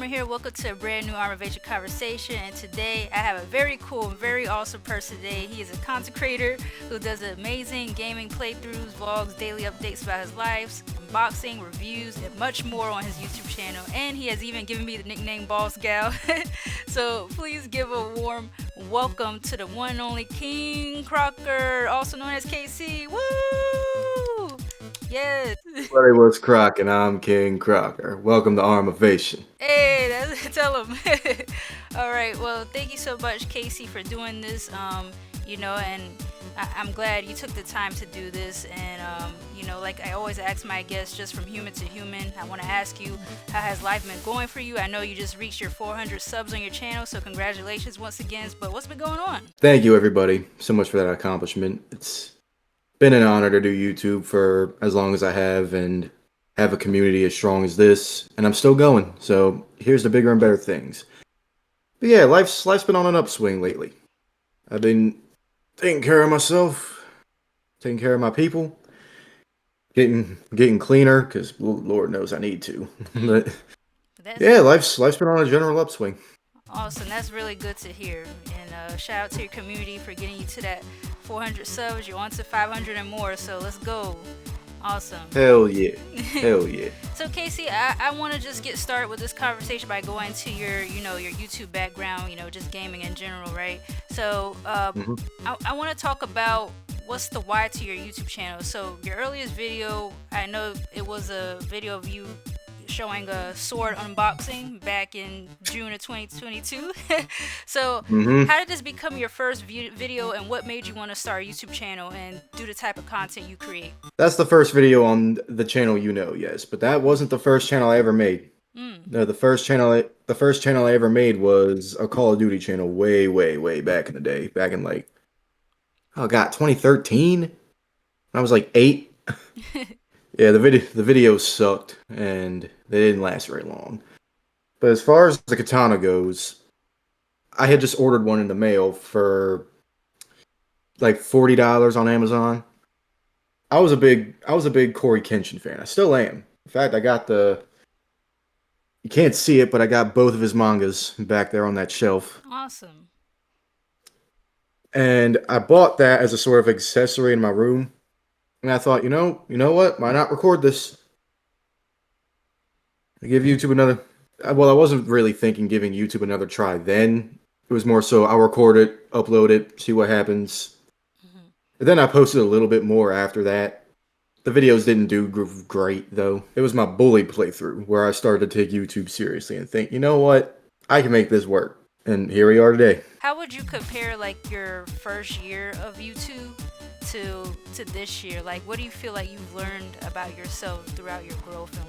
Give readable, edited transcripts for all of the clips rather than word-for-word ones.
Armor here. Welcome to a brand new Armavation conversation. And today I have a very cool, very awesome person today. He is a content creator who does amazing gaming playthroughs, vlogs, daily updates about his lives, unboxing, reviews, and much more on his YouTube channel. And he has even given me the nickname Boss Gal. So please give a warm welcome to the one and only King Crocker, also known as KC. Woo! Yes. Everybody was Croc, and I'm King Crocker. Welcome to Armavation. Hey, tell him. All right. Well, thank you so much, Casey, for doing this. And I'm glad you took the time to do this. And like I always ask my guests, just from human to human, I want to ask you, how has life been going for you? I know you just reached your 400 subs on your channel, so congratulations once again. But what's been going on? Thank you, everybody, so much for that accomplishment. It's been an honor to do YouTube for as long as I have and have a community as strong as this, and I'm still going. So here's the bigger and better things. But yeah, life's been on an upswing lately. I've been taking care of myself, taking care of my people, getting cleaner because Lord knows I need to. But yeah, life's been on a general upswing. Awesome. That's really good to hear. And shout out to your community for getting you to that 400 subs. You're on to 500 and more, so let's go. Awesome. Hell yeah. Hell yeah. So Casey, I want to just get started with this conversation by going to your YouTube background, just gaming in general, right? So I want to talk about what's the why to your YouTube channel. So your earliest video, I know it was a video of you showing a sword unboxing back in June of 2022. So how did this become your first video, and what made you want to start a YouTube channel and do the type of content you create? That's the first video on the channel, yes, but that wasn't the first channel I ever made. No, the first channel I ever made was a Call of Duty channel way back in the day, back in 2013. I was like 8. Yeah, the videos sucked and they didn't last very long. But as far as the katana goes, I had just ordered one in the mail for like $40 on Amazon. I was a big Corey Kenshin fan. I still am. In fact, you can't see it, but I got both of his mangas back there on that shelf. Awesome. And I bought that as a sort of accessory in my room. And I thought, you know what? Why not record this? I give YouTube another. Well, I wasn't really thinking giving YouTube another try then. It was more so I'll record it, upload it, see what happens. And then I posted a little bit more after that. The videos didn't do great, though. It was my bully playthrough where I started to take YouTube seriously and think, you know what? I can make this work. And here we are today. How would you compare like your first year of YouTube to this year? Like, what do you feel like you've learned about yourself throughout your growth and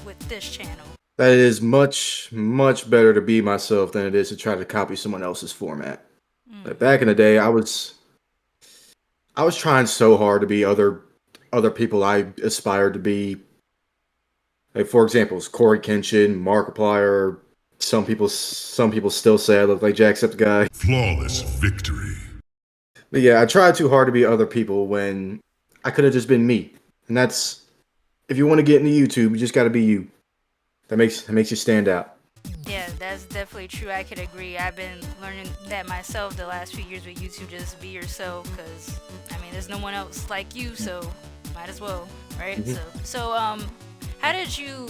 with this channel? That it is much better to be myself than it is to try to copy someone else's format. Like back in the day, I was trying so hard to be other people I aspired to be. Like, for example, Corey Kenshin, Markiplier. Some people still say I look like Jacksepticeye. Flawless victory. But yeah, I tried too hard to be other people when I could have just been me. And that's, if you want to get into YouTube, you just got to be you. That makes you stand out. Yeah, that's definitely true. I could agree. I've been learning that myself the last few years with YouTube. Just be yourself, because there's no one else like you, so might as well, right? So how did you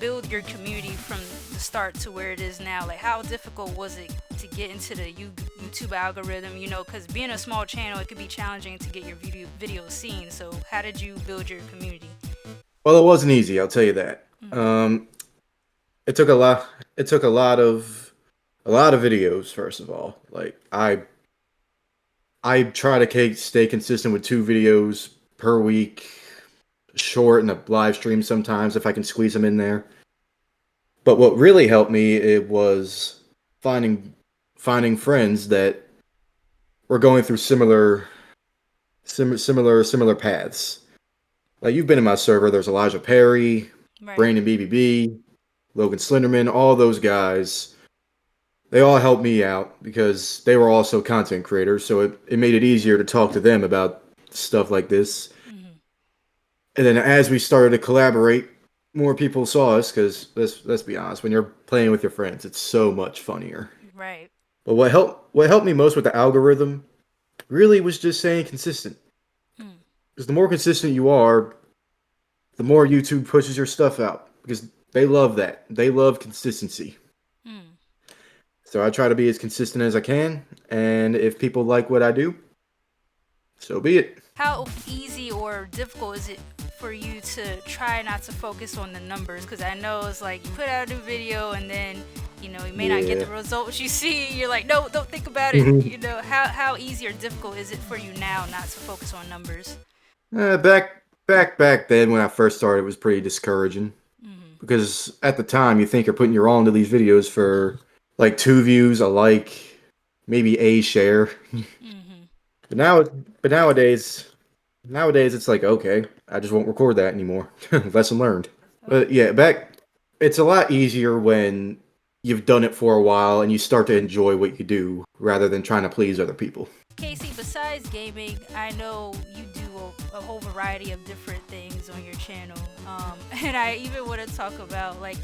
build your community from the start to where it is now? Like, how difficult was it to get into the YouTube algorithm? Because being a small channel, it could be challenging to get your videos seen. So how did you build your community? Well, it wasn't easy, I'll tell you that. It took a lot of videos. First of all, like I try to stay consistent with 2 videos per week. Short and a live stream sometimes if I can squeeze them in there. But what really helped me, it was finding friends that were going through similar paths. Like, you've been in my server. There's Elijah Perry, right, Brandon BBB, Logan Slenderman, all those guys. They all helped me out because they were also content creators, so it made it easier to talk to them about stuff like this. And then as we started to collaborate, more people saw us because let's be honest, when you're playing with your friends, it's so much funnier. Right. But what helped me most with the algorithm really was just staying consistent. Mm, Because the more consistent you are, the more YouTube pushes your stuff out because they love that. They love consistency. mm. So I try to be as consistent as I can, and if people like what I do, so be it. How easy or difficult is it for you to try not to focus on the numbers? Because I know it's like you put out a new video and then you may not get the Yeah. results you see. You're like, no, don't think about it. Mhm. How easy or difficult is it for you now not to focus on numbers? Back then when I first started, it was pretty discouraging Hmm. because at the time you think you're putting your all into these videos for like 2 views, a like, maybe a share. Hmm. But now, nowadays it's like okay, I just won't record that anymore. Lesson learned. But Okay. yeah, it's a lot easier when you've done it for a while and you start to enjoy what you do rather than trying to please other people. Casey, besides gaming, I know you do a whole variety of different things on your channel. And I even want to talk about like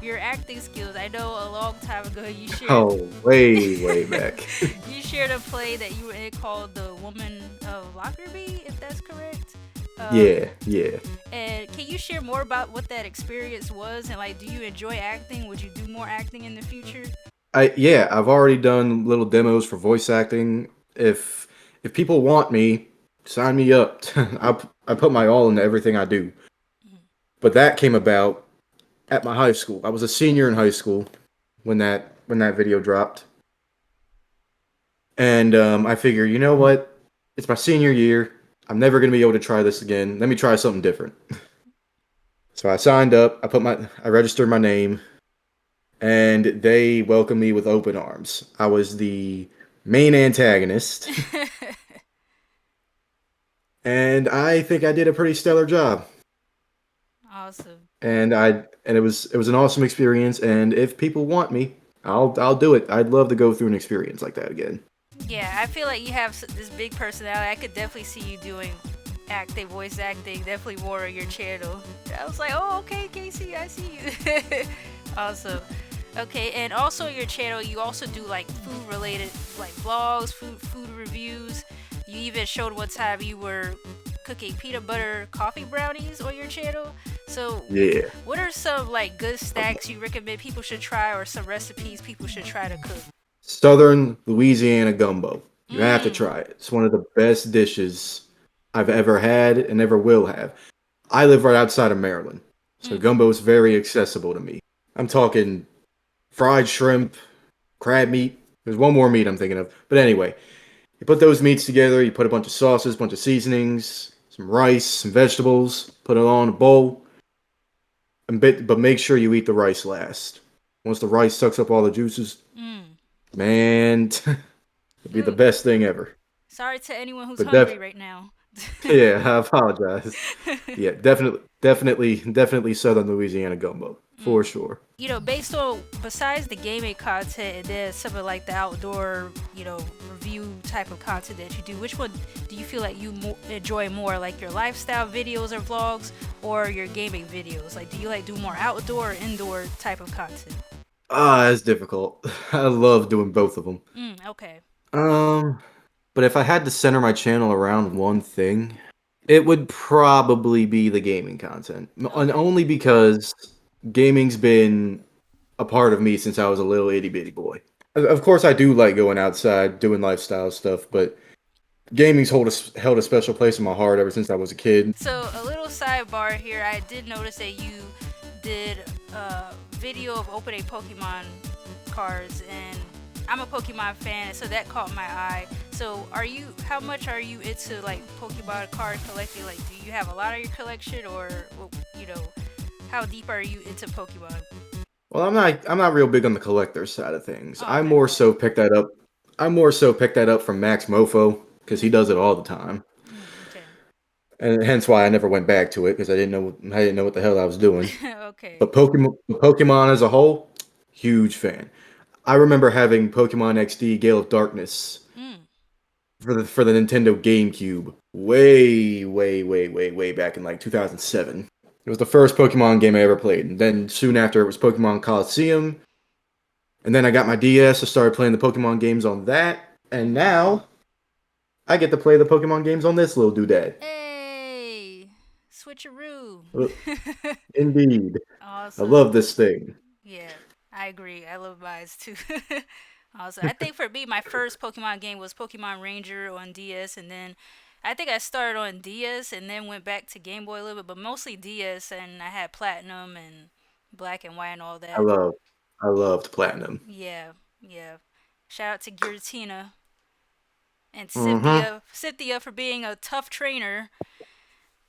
your acting skills. I know a long time ago you shared Oh, way back. you shared a play that you were in called The Woman of Lockerbie, if that's correct. Um, Yeah. and can you share more about what that experience was and like do you enjoy acting? Would you do more acting in the future? I've already done little demos for voice acting. If people want me, sign me up. I put my all into everything I do. But that came about at my high school. I was a senior in high school when that video dropped, and I figure, you know what? It's my senior year. I'm never gonna be able to try this again. Let me try something different. So I signed up. I registered my name, and they welcomed me with open arms. I was the main antagonist, and I think I did a pretty stellar job. Awesome. And it was an awesome experience. And if people want me, I'll do it. I'd love to go through an experience like that again. Yeah, I feel like you have this big personality. I could definitely see you doing acting, voice acting, definitely more on your channel. I was like, oh, okay, Casey, I see you. Awesome. Okay, and also your channel, you also do like food related, like vlogs, food reviews. You even showed one time you were cooking peanut butter coffee brownies on your channel. So, Yeah. what are some like good snacks you recommend people should try, or some recipes people should try to cook? Southern Louisiana gumbo. You have to Mm. try it. It's one of the best dishes I've ever had and ever will have. I live right outside of Maryland, so Mm. gumbo is very accessible to me. I'm talking fried shrimp, crab meat. There's one more meat I'm thinking of. But anyway, you put those meats together, you put a bunch of sauces, bunch of seasonings, some rice, some vegetables, put it all in a bowl, but make sure you eat the rice last. Once the rice sucks up all the juices, Mm. man, it'd be the Ooh. best thing ever. Sorry to anyone who's But hungry right now. yeah, I apologize. Yeah, definitely Southern Louisiana gumbo for Mm. sure. Based on besides the gaming content and then some of like the outdoor, review type of content that you do, which one do you feel like you enjoy more, like your lifestyle videos or vlogs, or your gaming videos? Like, do you like do more outdoor or indoor type of content? That's difficult. I love doing both of them. Okay. Um, but if I had to center my channel around one thing, it would probably be the gaming content, and Okay. only because gaming's been a part of me since I was a little itty bitty boy. Of course, I do like going outside, doing lifestyle stuff, but gaming's held a special place in my heart ever since I was a kid. So a little sidebar here. I did notice that you did a video of opening Pokemon cards, and I'm a Pokemon fan, so that caught my eye. So how much are you into like Pokemon card collecting? Like, do you have a lot of your collection, or well, how deep are you into Pokemon? Well, I'm not real big on the collector side of things. Oh, okay. I more so picked that up from Max Mofo because he does it all the time. Okay. And hence why I never went back to it because I didn't know what the hell I was doing. Okay. But Pokemon as a whole, huge fan. I remember having Pokemon XD Gale of Darkness Mm. for the Nintendo GameCube way back in like 2007. It was the first Pokemon game I ever played. And then soon after, it was Pokemon Coliseum. And then I got my DS. I started playing the Pokemon games on that. And now I get to play the Pokemon games on this little doodad. Hey, switcheroo. Uh, Indeed. I Awesome. love this thing. Yeah, I agree. I love Vise too. Also, I think for me, my first Pokemon game was Pokemon Ranger on DS, and then I think I started on DS and then went back to Game Boy a little bit, but mostly DS, and I had Platinum and Black and White and all I that. love I loved Platinum. Yeah, yeah. Shout out to Giratina and Mm-hmm. Cynthia for being a tough trainer.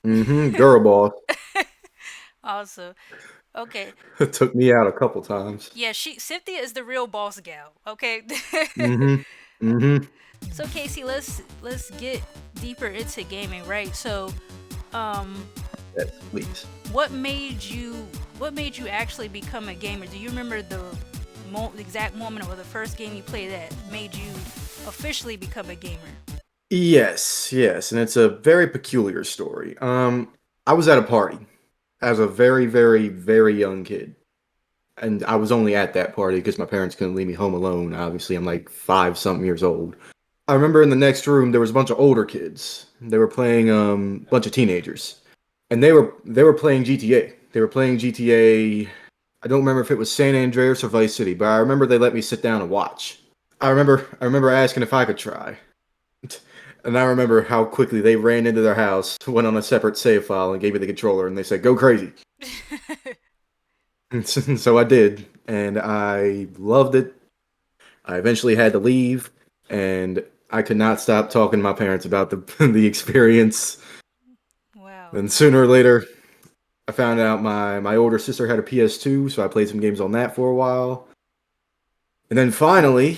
Mm-hmm. Girl boss. Also, okay. It took me out a couple times. Yeah, Cynthia is the real boss gal. Okay. Mm-hmm. Mm-hmm. So Casey, let's get deeper into gaming, right? So, um, Yes, please. what made you what made you actually become a gamer? Do you remember the exact moment or the first game you played that made you officially become a gamer? Yes, yes, and it's a very peculiar story. I was at a party as a very, very, very young kid, and I was only at that party because my parents couldn't leave me home alone. Obviously, I'm like 5 something years old. I remember in the next room there was a bunch of older kids. They were playing a bunch of teenagers, and they were playing GTA. They were playing GTA. I don't remember if it was San Andreas or Vice City, but I remember they let me sit down and watch. I remember asking if I could try. And I remember how quickly they ran into their house, went on a separate save file, and gave me the controller, and they said, "Go crazy." And so I did, and I loved it. I eventually had to leave, and I could not stop talking to my parents about the the experience. Wow. Then sooner or later, I found out my older sister had a PS2, so I played some games on that for a while. And then finally,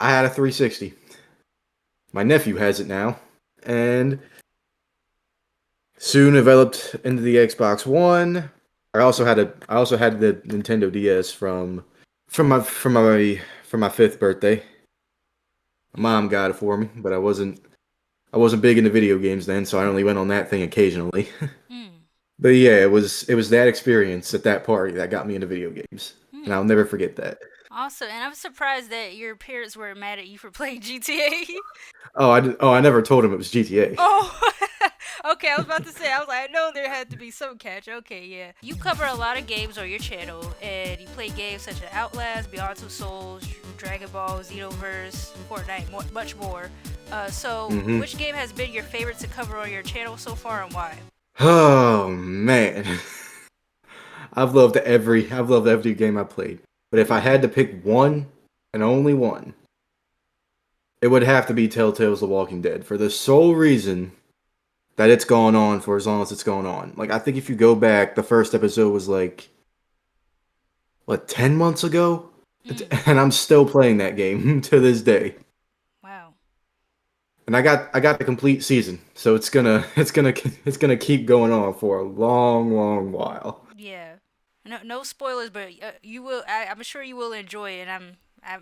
I had a 360. My nephew has it now, and soon developed into the Xbox One. I also had the Nintendo DS from my 5th birthday. My mom got it for me, but I wasn't big into video games then, so I only went on that thing occasionally. Hmm. But yeah, it was that experience at that party that got me into video games, and Hmm. I'll never forget that. Awesome. And I'm surprised that your parents were mad at you for playing GTA. I never told him it was GTA. Oh, okay. I was about to say, I was like, I know there had to be some catch. Okay, yeah. You cover a lot of games on your channel, and you play games such as Outlast, Beyond Two Souls, Dragon Ball, Xenoverse, Fortnite, much more. So, Hmm. which game has been your favorite to cover on your channel so far, and why? Oh man, I've loved every game I played. But if I had to pick one and only one, it would have to be Telltale's The Walking Dead for the sole reason that it's gone on for as long as it's gone on. Like I think if you go back, the first episode was like what 10 months ago, Mm, and I'm still playing that game to this day. wow. And I got the complete season, so it's gonna keep going on for a long, long while. Yeah. No spoilers, but you will. I'm sure you will enjoy it. I'm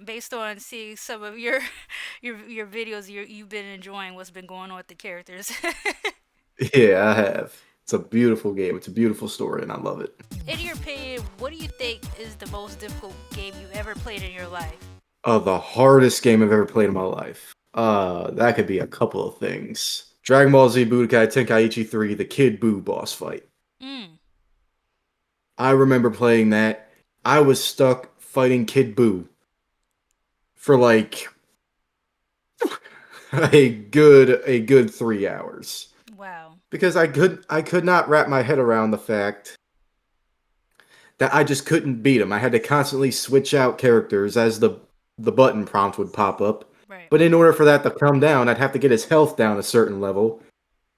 based on seeing some of your your videos. You've been enjoying what's been going on with the characters. Yeah, I have. It's a beautiful game. It's a beautiful story, and I love it. In your opinion, what do you think is the most difficult game you ever played in your life? The hardest game I've ever played in my life. That could be a couple of things. Dragon Ball Z Budokai Tenkaichi 3, the Kid Buu boss fight. Mm. I remember playing that. I was stuck fighting Kid Buu for like a good 3 hours Wow. because I could not wrap my head around the fact that I just couldn't beat him. I had to constantly switch out characters as the button prompt would pop up. Right. But in order for that to come down, I'd have to get his health down a certain level,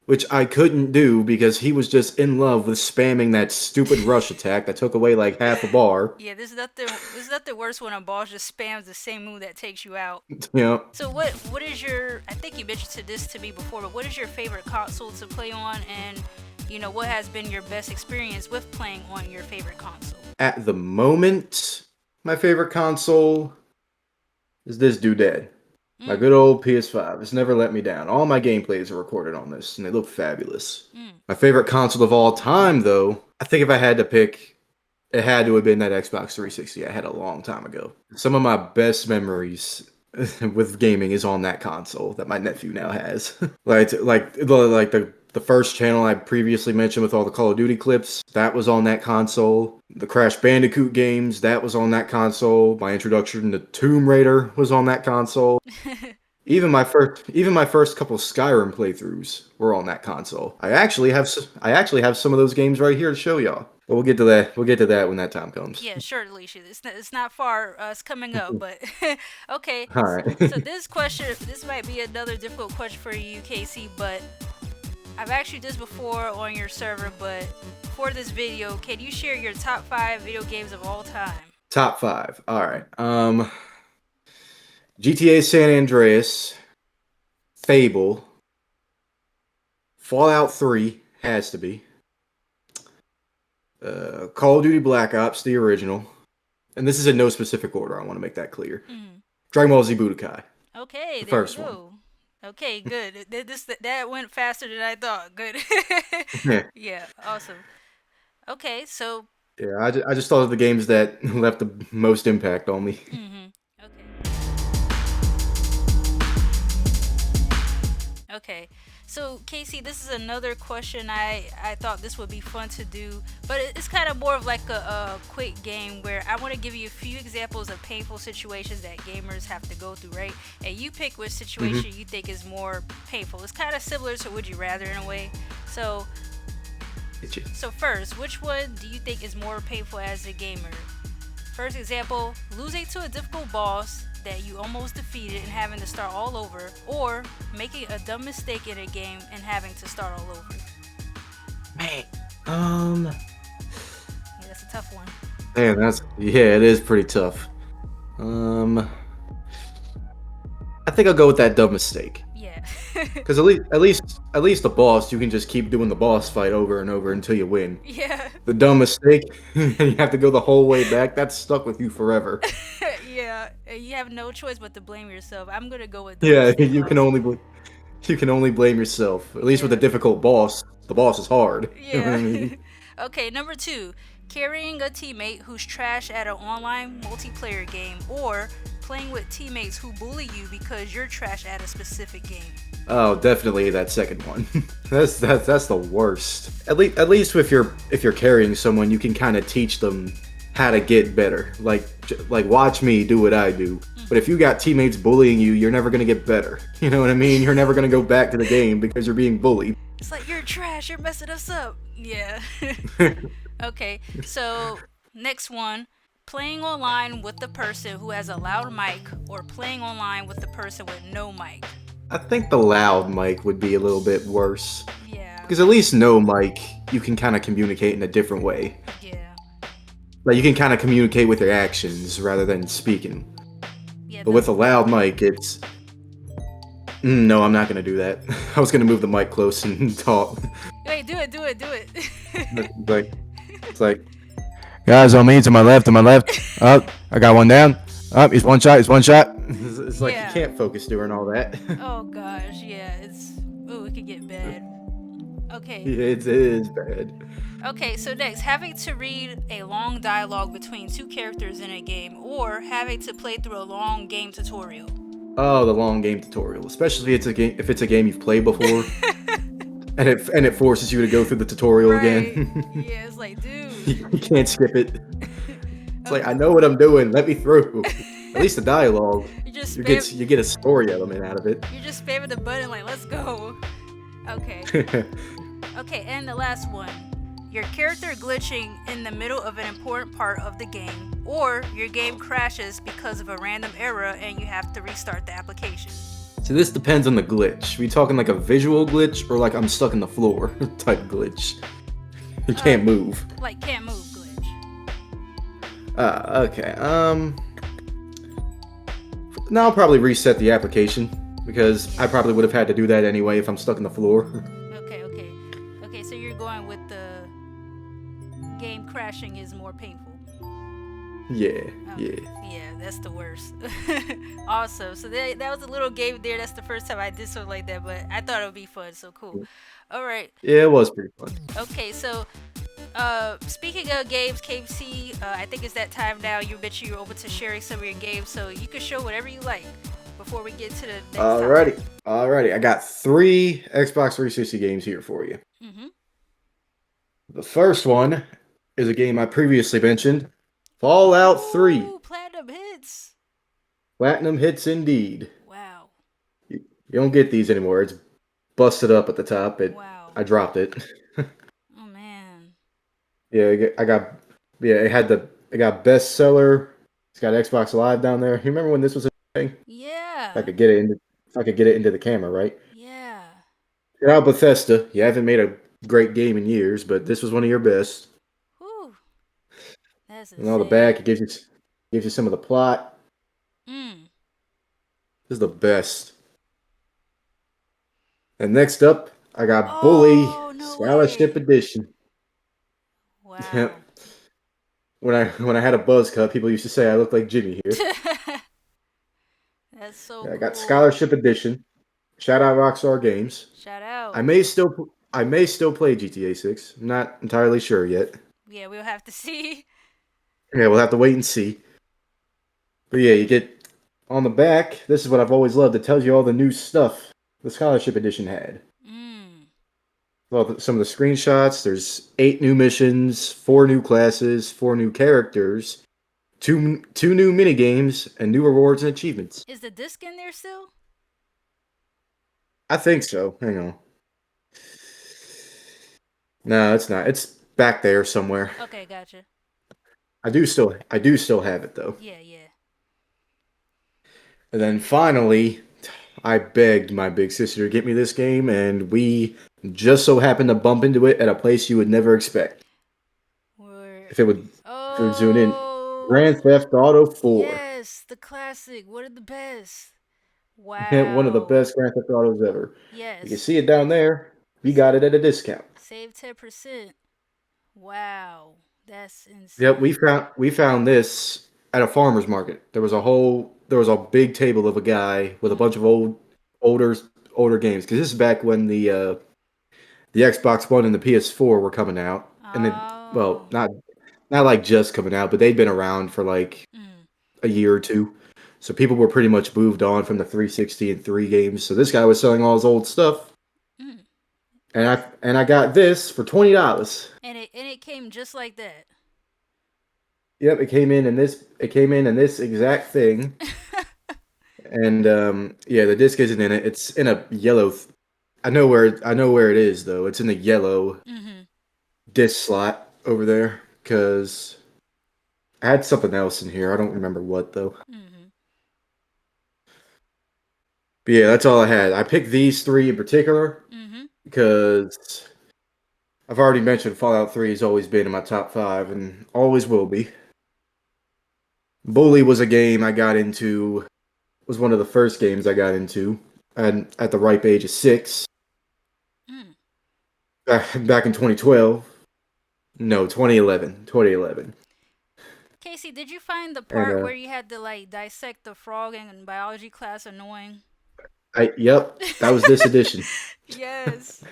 which I couldn't do because he was just in love with spamming that stupid rush attack that took away like half a bar. Yeah, this is nothing worse when a boss just spams the same move that takes you out. You know, So what is your I think you mentioned this to me before, but what is your favorite console to play on, and what has been your best experience with playing on your favorite console? at the moment, my favorite console is this doodad. My good old PS5. It's never let me down. All my gameplays are recorded on this, and they look fabulous. My favorite console of all time, though, I think if I had to pick, it had to have been that Xbox 360 I had a long time ago. Some of my best memories with gaming is on that console that my nephew now has. like the first channel I previously mentioned with all the Call of Duty clips, that was on that console. The Crash Bandicoot games, that was on that console. My introduction to Tomb Raider was on that console. Even my first couple Skyrim playthroughs were on that console. I actually have some of those games right here to show y'all. But we'll get to that. We'll get to that when that time comes. Yeah, sure, Alicia. It's not far. It's coming up, but okay. All right. So this might be another difficult question for you, Casey. But I've asked you this before on your server. But for this video, can you share your top 5 video games of all time? Top 5. All right. GTA San Andreas, Fable, Fallout 3 has to be. Call of Duty Black Ops, the original. And this is in no specific order, I want to make that clear. Dragon Ball Z Budokai. Okay, the there first we go. one. Okay, good. That went faster than I thought. Good. Yeah, awesome. Okay, so... Yeah, I just thought of the games that left the most impact on me. Okay, so Casey, this is another question I thought this would be fun to do, but it's kind of more of like a quick game where I want to give you a few examples of painful situations that gamers have to go through, right? And you pick which situation you think is more painful. It's kind of similar to Would You Rather in a way. So first, which one do you think is more painful as a gamer? First example, losing to a difficult boss that you almost defeated and having to start all over, or making a dumb mistake in a game and having to start all over. Man, yeah, that's a tough one. Man, it is pretty tough. I think I'll go with that dumb mistake. Yeah. Because at least the boss, you can just keep doing the boss fight over and over until you win. Yeah. The dumb mistake, and you have to go the whole way back. That's stuck with you forever. Yeah, you have no choice but to blame yourself. I'm gonna go with you can only blame yourself. At least with a difficult boss, the boss is hard. Yeah. You know what I mean? Okay, number 2, carrying a teammate who's trash at an online multiplayer game, or playing with teammates who bully you because you're trash at a specific game. Oh, definitely that second one. that's the worst. At least if you're carrying someone, you can kind of teach them how to get better. Like watch me do what I do. But if you got teammates bullying you, you're never gonna get better. You know what I mean? You're never gonna go back to the game because you're being bullied. It's like, you're trash, you're messing us up. Yeah. Okay, so next one. Playing online with the person who has a loud mic, or playing online with the person with no mic. I think the loud mic would be a little bit worse. Yeah. Because at least no mic, you can kind of communicate in a different way. Yeah. Like you can kind of communicate with your actions rather than speaking. Yeah. But with a loud mic, it's... No, I'm not going to do that. I was going to move the mic close and talk. Wait, do it. It's like... Guys, on me, to my left. Up, I got one down. Up, he's one shot. It's like, you can't focus during all that. Oh gosh, yeah, it could get bad. Okay. It is bad. Okay, so next, having to read a long dialogue between 2 characters in a game, or having to play through a long game tutorial. Oh, the long game tutorial, especially if it's a game you've played before, and it forces you to go through the tutorial again. Yeah, it's like, dude. You can't skip it. It's like, I know what I'm doing. Let me through. At least the dialogue. You get a story element out of it. You're just spamming the button like, let's go. Okay. Okay, and the last one. Your character glitching in the middle of an important part of the game, or your game crashes because of a random error and you have to restart the application. So this depends on the glitch. Are we talking like a visual glitch or like I'm stuck in the floor type glitch? You can't move. Like can't move glitch. Okay. Now I'll probably reset the application because I probably would have had to do that anyway if I'm stuck in the floor. Okay, so you're going with the game crashing is more painful. Yeah, Okay. yeah. Yeah, that's the worst. Awesome. So that was a little game there. That's the first time I did something like that, but I thought it would be fun. So cool. All right. Yeah, it was pretty fun. Okay. So, speaking of games, KC, I think it's that time now. You mentioned you're open to sharing some of your games, so you can show whatever you like before we get to the next topic. Alrighty. I got 3 Xbox 360 games here for you. Mm-hmm. The first one is a game I previously mentioned, Fallout 3. Ooh, platinum hits. Platinum hits indeed. Wow. You don't get these anymore. It's busted up at the top. Wow. I dropped it. Oh man. Yeah, I got. Yeah, it got bestseller. It's got Xbox Live down there. You remember when this was a thing? Yeah. If I could get it into the camera, right? Yeah. Now Bethesda, you haven't made a great game in years, but this was one of your best. Whew. That's And all the back, insane. it gives you some of the plot. Mm. This is the best. And next up, I got Bully Oh, no Scholarship way. Edition. Wow. Yep. When I had a buzz cut, people used to say I look like Jimmy here. That's so Yeah, I got cool. Scholarship Edition. Shout out Rockstar Games. Shout out. I may still play GTA 6. I'm not entirely sure yet. Yeah, we'll have to see. Yeah, we'll have to wait and see. But yeah, you get on the back. This is what I've always loved. It tells you all the new stuff the Scholarship Edition had. Mm. Well, some of the screenshots. There's 8 new missions, 4 new classes, 4 new characters, two new mini games, and new rewards and achievements. Is the disc in there still? I think so. Hang on. No, it's not. It's back there somewhere. Okay, gotcha. I do still have it though. Yeah, yeah. And then finally, I begged my big sister to get me this game, and we just so happened to bump into it at a place you would never expect. If it would zoom in, Oh. Grand Theft Auto 4. Yes, the classic. One of the best. One of the Wow. best Grand Theft Autos ever. You can Yes. see it down there. We got it at a discount. Save 10%. Wow. That's Yep, insane. we found this at a farmer's market. There was a big table of a guy with a Mm. bunch of older older games because this is back when the Xbox One and the PS4 were coming out, and Oh. not like just coming out, but they'd been around for like Mm. a year or two. So people were pretty much moved on from the 360 and 3 games. So this guy was selling all his old stuff, Mm. and I got this for $20. And it came just like that. Yep, it came in this exact thing, and yeah, the disc isn't in it. It's in a yellow. I know where it is though. It's in the yellow Mm-hmm. disc slot over there because I had something else in here. I don't remember what though. Mm-hmm. But yeah, that's all I had. I picked these 3 in particular Mm-hmm. because I've already mentioned Fallout 3 has always been in my top 5 and always will be. Bully was a game I got into, was one of the first games I got into and at the ripe age of 6 Mm. back in 2012. No, 2011. 2011. Casey, did you find the And part where you had to like dissect the frog in biology class annoying? yep, that was this edition. Yes.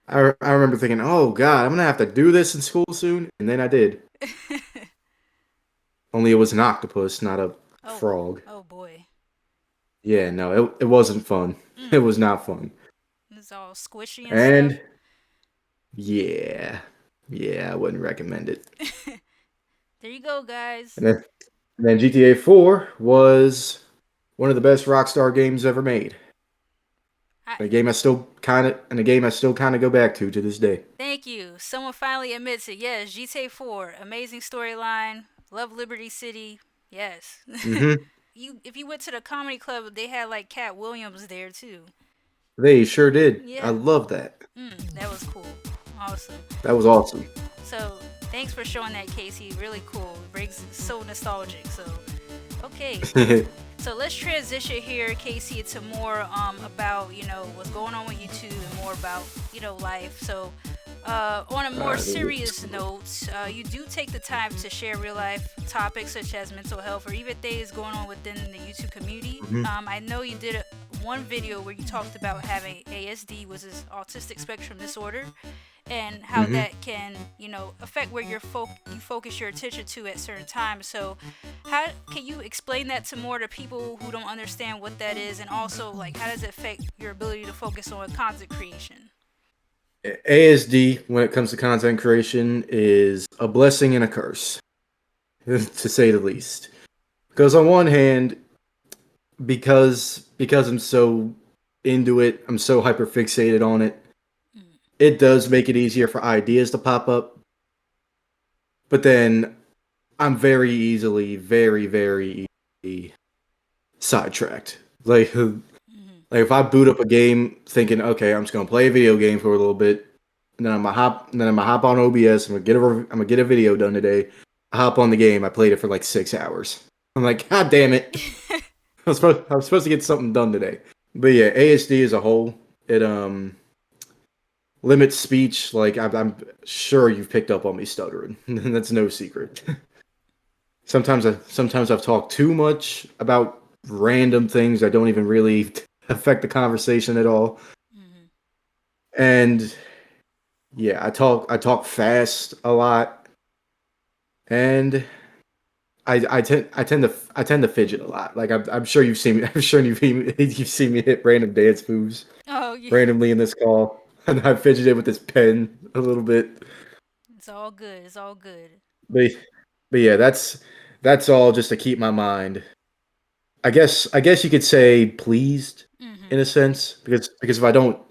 I remember thinking, "Oh God, I'm gonna have to do this in school soon," and then I did. Only it was an octopus, not a Oh. frog. Oh boy. Yeah, no, it wasn't fun. It was not fun. It's all squishy and stuff. And yeah, I wouldn't recommend it. There you go, guys. And then GTA 4 was one of the best Rockstar games ever made. A game I still kind of go back to this day. Thank you. Someone finally admits it. Yes, GTA 4, amazing storyline. Love Liberty City. Yes. Mm-hmm. If you went to the comedy club, they had like Cat Williams there too. They sure did. I Yeah. love that. That was cool. Awesome. That was awesome. So thanks for showing that, Casey. Really cool. Brings so nostalgic. So okay. So let's transition here, Casey, to more about what's going on with YouTube and more about life. So On a more serious note, you do take the time to share real life topics such as mental health or even things going on within the YouTube community. Mhm. I know you did one video where you talked about having ASD, which is autistic spectrum disorder, and how Mhm. that can, affect where you focus your attention to at certain times. So, how can you explain that to more to people who don't understand what that is, and also like how does it affect your ability to focus on content creation? ASD, when it comes to content creation, is a blessing and a curse, to say the least. Because on one hand, because I'm so into it, I'm so hyper fixated on it. Mm. It does make it easier for ideas to pop up. But then I'm very easily sidetracked. Mm-hmm. Like if I boot up a game thinking, okay, I'm just gonna play a video game for a little bit, and then I'm gonna hop on OBS. I'm gonna get a video done today. I hop on the game. I played it for like 6 hours. I'm like, God damn it! I was supposed to get something done today. But yeah, ASD as a whole, it limits speech. Like I'm sure you've picked up on me stuttering. That's no secret. Sometimes I've talked too much about random things that don't even really affect the conversation at all. Mm-hmm. And yeah, I talk fast a lot, and I tend to fidget a lot. Like I'm sure you've seen me. I'm sure you've seen me hit random dance moves Oh yeah. randomly in this call, and I fidgeted with this pen a little bit. It's all good. It's all good. But but yeah, that's all just to keep my mind. I guess you could say pleased in Mm-hmm. a sense because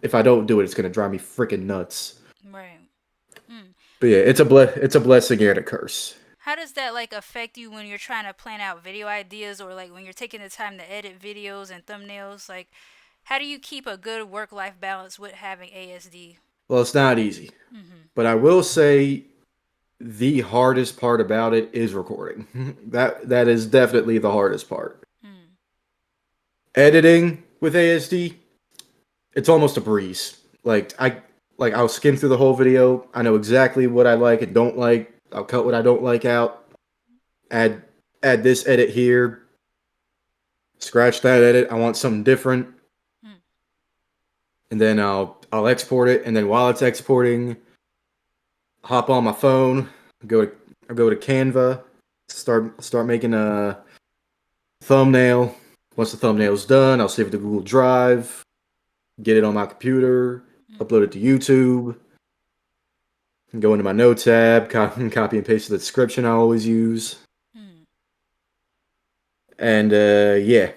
if I don't do it, it's gonna drive me freaking nuts. Right. Mm. But yeah, it's a blessing and a curse. How does that like affect you when you're trying to plan out video ideas or like when you're taking the time to edit videos and thumbnails? Like, how do you keep a good work-life balance with having ASD? Well, it's not easy, Mm-hmm. but I will say the hardest part about it is recording. That is definitely the hardest part. Mm. Editing with ASD, it's almost a breeze. I'll skim through the whole video. I know exactly what I like and don't like. I'll cut what I don't like out. Add add this edit here. Scratch that edit. I want something different, Mm. and then I'll export it. And then while it's exporting, hop on my phone, go to go to Canva, start making a thumbnail. Once the thumbnail's done, I'll save it to Google Drive, get it on my computer, Mm. upload it to YouTube, and go into my notes tab, copy and paste the description I always use. Mm. And yeah,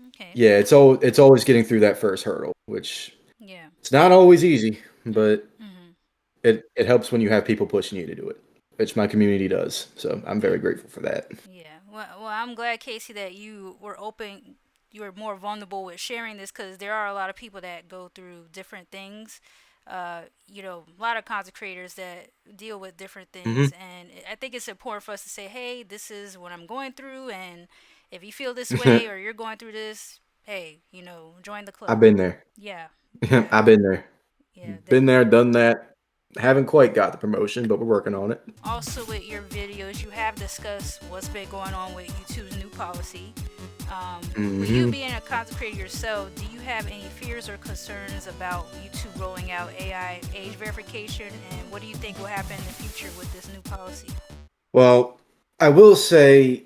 Okay. it's always getting through that first hurdle, which Yeah. it's not always easy, but Mm-hmm. it helps when you have people pushing you to do it, which my community does. So I'm very grateful for that. Yeah. Well, I'm glad, Casey, that you were open. You were more vulnerable with sharing this because there are a lot of people that go through different things. A lot of content creators that deal with different Hmm. things, and I think it's important for us to say, "Hey, this is what I'm going through," and if you feel this way or you're going through this, hey, join the I've club. been there. Yeah. Yeah. I've been there. Yeah. Been there, done that. Haven't quite got the promotion, but we're working on it. Also, with your videos, you have discussed what's been going on with YouTube's new policy. With you Hmm. being a content creator yourself, do you have any fears or concerns about YouTube rolling out AI age verification, and what do you think will happen in the future with this new policy? Well, I will say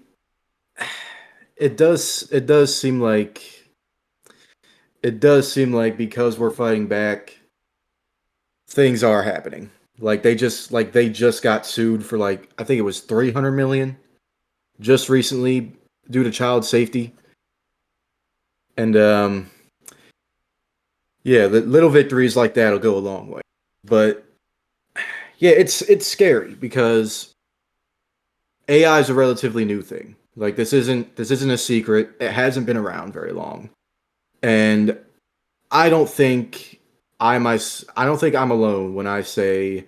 it does seem like because we're fighting back, things are happening. They just got sued for like I think it was 300 million just recently due to child safety. And yeah, the little victories like that will go a long way. But yeah, it's scary because AI is a relatively new thing. Like this isn't a secret. It hasn't been around very long. And I don't think I don't think I'm alone when I say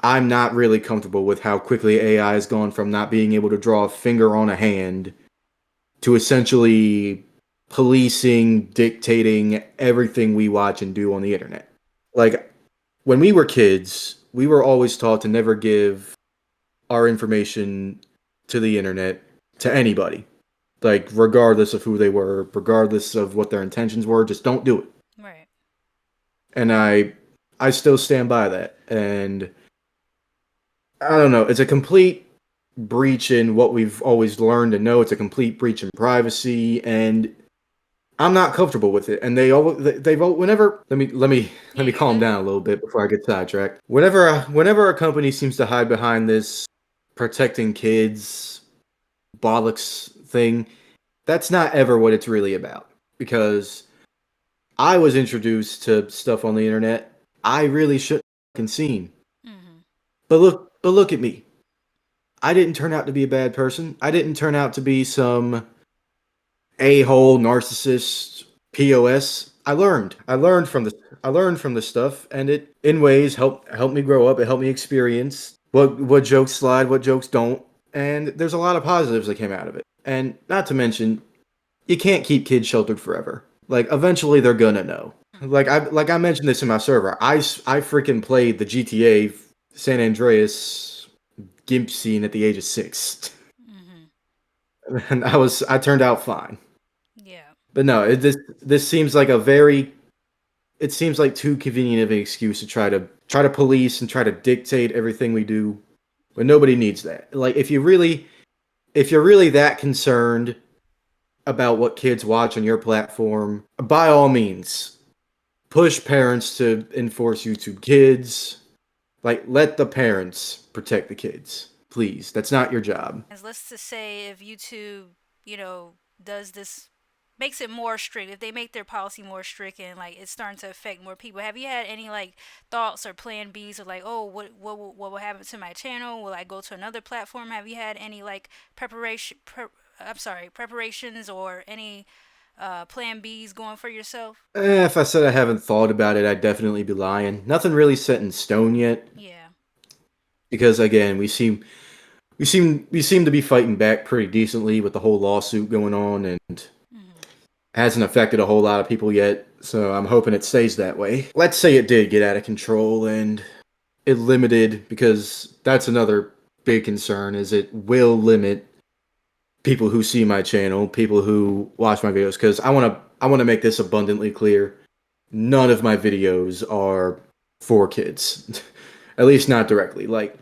I'm not really comfortable with how quickly AI has gone from not being able to draw a finger on a hand to essentially policing, dictating everything we watch and do on the internet. Like when we were kids, we were always taught to never give our information to the internet to anybody. Like, regardless of who they were, regardless of what their intentions were, just don't do it. Right. And I still stand by that. And I don't know, it's a complete breach in what we've always learned and know. It's a complete breach in privacy, and I'm not comfortable with it. And they've whenever let me Yeah, you're calm good. down a little bit before I get sidetracked. Whenever a company seems to hide behind this protecting kids bollocks thing, that's not ever what it's really about. Because I was introduced to stuff on the internet I really shouldn't have seen. Mhm. But look at me. I didn't turn out to be a bad person. I didn't turn out to be some a-hole narcissist POS. I learned from the stuff, and it in ways helped me grow up. It helped me experience what jokes slide, what jokes don't. And there's a lot of positives that came out of it. And not to mention, you can't keep kids sheltered forever. Like eventually they're gonna know. Like I mentioned this in my server. I freaking played the GTA San Andreas GIMP scene at the age of 6. Mhm. And I turned out fine. Yeah. But no, this seems like it seems like too convenient of an excuse to try to police and try to dictate everything we do. But nobody needs that. Like if you're really that concerned about what kids watch on your platform, by all means, push parents to enforce YouTube Kids. Like, let the parents protect the kids. Please. That's not your job. As let's just say if YouTube, does this, makes it more strict, if they make their policy more strict and like it's starting to affect more people, have you had any like thoughts or plan B's of like, oh, what will happen to my channel? Will I go to another platform? Have you had any like preparations or any plan B's going for yourself? If I said I haven't thought about it, I'd definitely be lying. Nothing really set in stone yet. Yeah. Because again, we seem to be fighting back pretty decently with the whole lawsuit going on, and Hmm. hasn't affected a whole lot of people yet, so I'm hoping it stays that way. Let's say it did get out of control and it limited, because that's another big concern, is it will limit people who see my channel, people who watch my videos, because I want to make this abundantly clear. None of my videos are for kids. At least not directly. Like,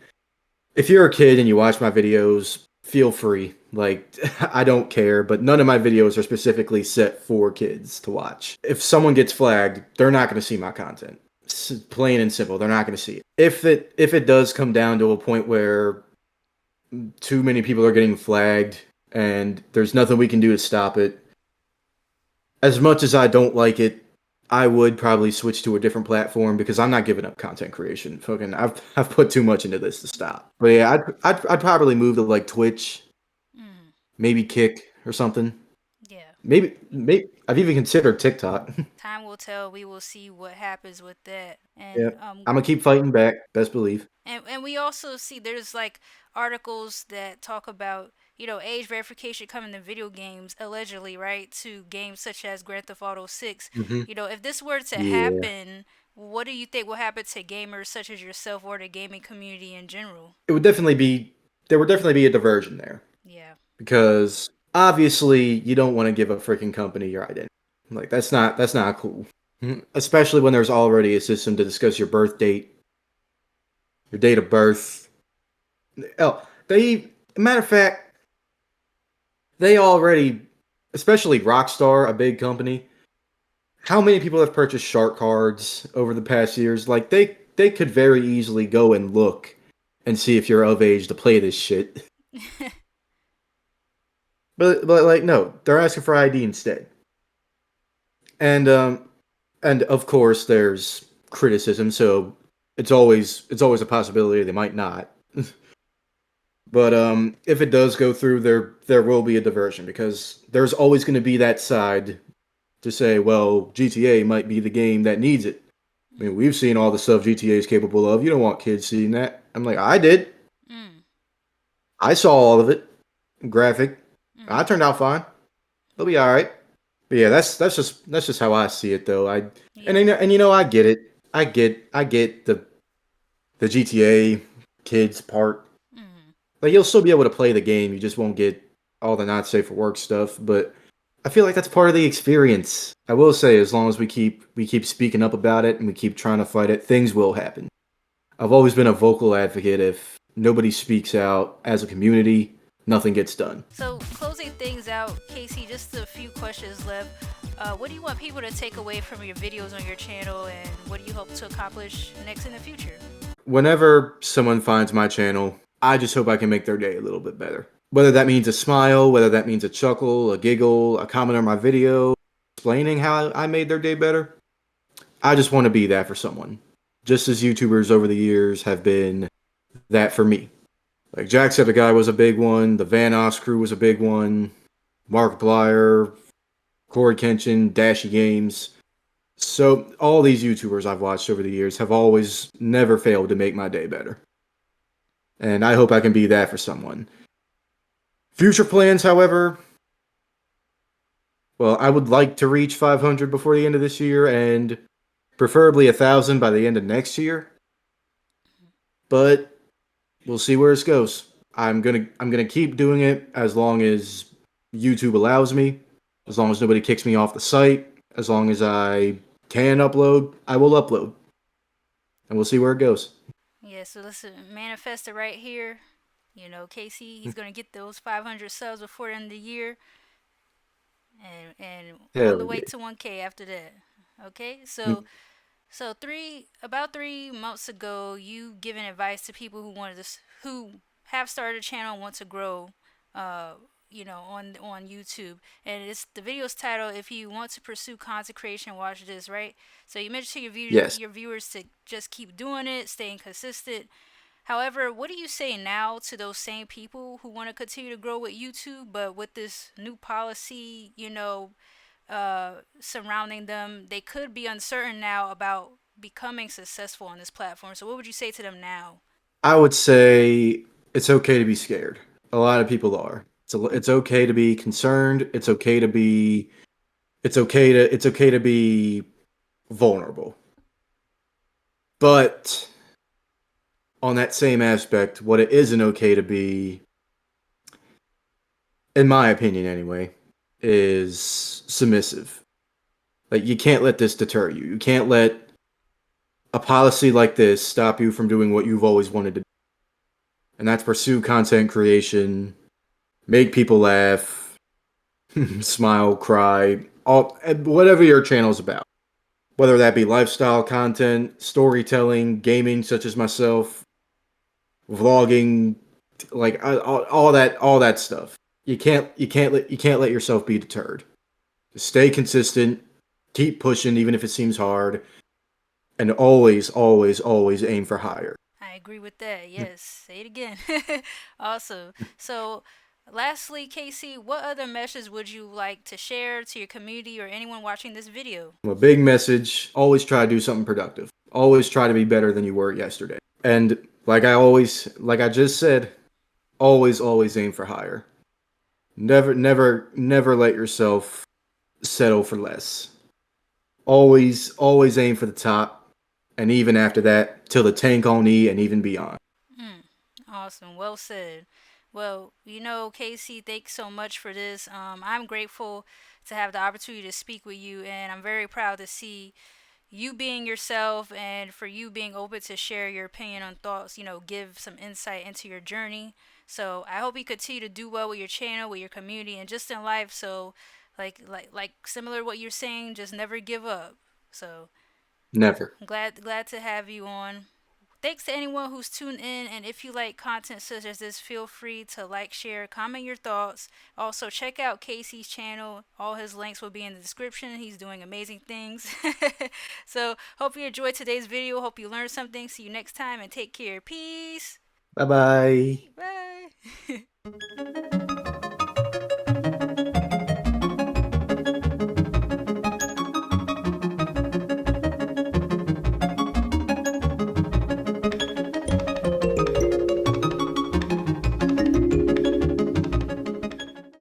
if you're a kid and you watch my videos, feel free. Like, I don't care, but none of my videos are specifically set for kids to watch. If someone gets flagged, they're not going to see my content. It's plain and simple, they're not going to see it. If it does come down to a point where too many people are getting flagged and there's nothing we can do to stop it, as much as I don't like it, I would probably switch to a different platform, because I'm not giving up content creation. Fucking, I've put too much into this to stop. But yeah, I'd probably move to like Twitch, Mm. maybe Kick or something. Yeah. Maybe I've even considered TikTok. Time will tell. We will see what happens with that. Yeah, And I'm gonna keep fighting back. Best believe. and we also see there's like articles that talk about age verification coming to video games allegedly, right, to games such as Grand Theft Auto 6. Hmm. If this were to Yeah, happen, what do you think will happen to gamers such as yourself or the gaming community in general? it would definitely be there would definitely be a diversion there, Yeah. because obviously you don't want to give a freaking company your identity. Like, that's not cool. Especially when there's already a system to discuss your birth date, your date of birth. Oh, matter of fact, they already, especially Rockstar, a big company. How many people have purchased shark cards over the past years? Like, they could very easily go and look and see if you're of age to play this shit. But like, no, they're asking for ID instead. And and of course there's criticism, so it's always a possibility they might not. But if it does go through, there will be a diversion, because there's always going to be that side to say, well, GTA might be the game that needs it. I mean, we've seen all the stuff GTA is capable of. You don't want kids seeing that. I'm like, I did. Mm. I saw all of it. Graphic. I Mm. turned out fine. They'll be all right. But yeah, that's just how I see it, though. Yeah. And I get it. I get the GTA kids part. Mm. Like you'll still be able to play the game, you just won't get all the not safe for work stuff, but I feel like that's part of the experience. I will say as long as we keep speaking up about it and we keep trying to fight it, things will happen. I've always been a vocal advocate. If nobody speaks out as a community, nothing gets done. So, closing things out, Casey, just a few questions left. What do you want people to take away from your videos on your channel, and what do you hope to accomplish next in the future? Whenever someone finds my channel, I just hope I can make their day a little bit better. Whether that means a smile, whether that means a chuckle, a giggle, a comment on my video, explaining how I made their day better, I just want to be that for someone. Just as YouTubers over the years have been that for me. Like Jacksepticeye was a big one, the Vanoss crew was a big one, Markiplier, Corey Kenshin, Dashy Games. So all these YouTubers I've watched over the years have always never failed to make my day better. And I hope I can be that for someone. Future plans, however, well, I would like to reach 500 before the end of this year and preferably 1,000 by the end of next year. But we'll see where this goes. I'm gonna keep doing it as long as YouTube allows me, as long as nobody kicks me off the site, as long as I can upload, I will upload. And we'll see where it goes. Yeah, so let's manifest it right here. Casey, he's gonna get those 500 subs before the end of the year, and on the Hell way yeah. to 1K after that. Okay, so about 3 months ago, you given advice to people who have started a channel and want to grow, uh, on YouTube. And it's the video's title. If you want to pursue content creation, watch this. Right. So you mentioned to Yes. your viewers to just keep doing it, staying consistent. However, what do you say now to those same people who want to continue to grow with YouTube, but with this new policy, surrounding them, they could be uncertain now about becoming successful on this platform. So, what would you say to them now? I would say it's okay to be scared. A lot of people are. It's okay to be concerned. It's okay to be vulnerable. But on that same aspect, what it isn't okay to be, in my opinion anyway, is submissive. Like you can't let this deter you. You can't let a policy like this stop you from doing what you've always wanted to do. And that's pursue content creation, make people laugh, smile, cry, all whatever your channel's about. Whether that be lifestyle content, storytelling, gaming such as myself, vlogging, like all that stuff. You can't let yourself be deterred. Stay consistent, keep pushing even if it seems hard, and always, always, always aim for higher. I agree with that. Yes, say it again. Awesome. So, lastly, Casey, what other message would you like to share to your community or anyone watching this video? A big message, always try to do something productive. Always try to be better than you were yesterday. And like I just said, always, always aim for higher. Never, never, never let yourself settle for less. Always, always aim for the top, and even after that, till the tank on E and even beyond. Hmm. Awesome. Well said. Well, Casey, thanks so much for this. I'm grateful to have the opportunity to speak with you, and I'm very proud to see you being yourself and for you being open to share your opinion on thoughts, give some insight into your journey. So I hope you continue to do well with your channel, with your community, and just in life. So, like similar to what you're saying, just never give up. So Never. I'm glad to have you on. Thanks to anyone who's tuned in, and if you like content such as this, feel free to like, share, comment your thoughts. Also, check out Casey's channel. All his links will be in the description. He's doing amazing things. So, hope you enjoyed today's video. Hope you learned something. See you next time and take care. Peace. Bye bye. Bye.